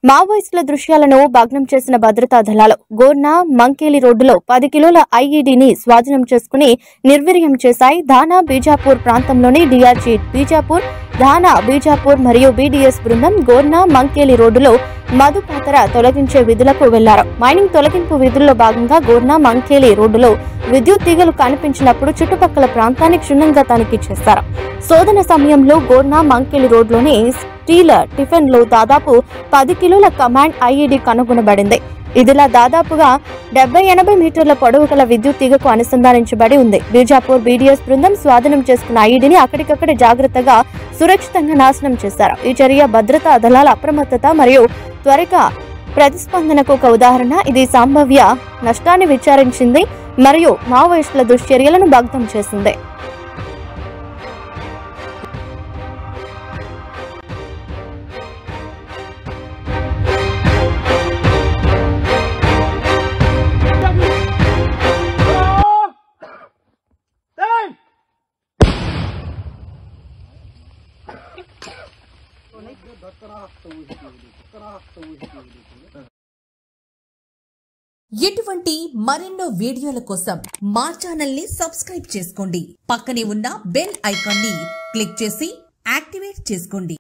మావోయిస్టుల దృశ్యాలను భగ్నం చేసిన భద్రతా దళాలు గోర్నా మంకేలి రోడ్డులో 10 కిలోల ఐఈడీని స్వాధీనం చేసుకుని నిర్వీర్యం చేశాయి. ధానా బీజాపూర్ ప్రాంతంలోని డిఆర్జీ బీజాపూర్, ధానా బీజాపూర్ మరియు బీడీఎస్ బృందం గోర్నా మంకేలి రోడ్డులో మధు పాతర తొలగించే విధులకు వెళ్లారు. మైనింగ్ తొలగింపు విధుల్లో భాగంగా గోర్నా మంకేలి రోడ్డులో విద్యుత్ తీగలు కనిపించినప్పుడు చుట్టుపక్కల ప్రాంతాన్ని క్షుణ్ణంగా తనిఖీ చేశారు. శోధన సమయంలో గోర్నా మంకేలి రోడ్లోని స్టీల్ టిఫిన్ లో దాదాపు 10 కిలోల కమాండ్ ఐఈడీ కనుగొనబడింది. ఇదిలా దాదాపుగా 70-80 మీటర్ల పొడవు గల విద్యుత్ తీగకు అనుసంధానించబడి ఉంది. బీజాపూర్ బీడీఎస్ బృందం స్వాధీనం చేసుకున్న ఐఈడీని అక్కడికక్కడే జాగ్రత్తగా సురక్షితంగా నాశనం చేశారు. ఈ చర్య భద్రతా దళాల అప్రమత్తత మరియు త్వరగా ప్రతిస్పందనకు ఒక ఉదాహరణ. ఇది సంభావ్య నష్టాన్ని విచారించింది మరియు మావోయిస్టుల దుశ్చర్యలను భగ్నం చేసింది. ఇటువంటి మరెన్నో వీడియోల కోసం మా ఛానల్ ని సబ్స్క్రైబ్ చేసుకోండి. పక్కనే ఉన్న బెల్ ఐకాన్ ని క్లిక్ చేసి యాక్టివేట్ చేసుకోండి.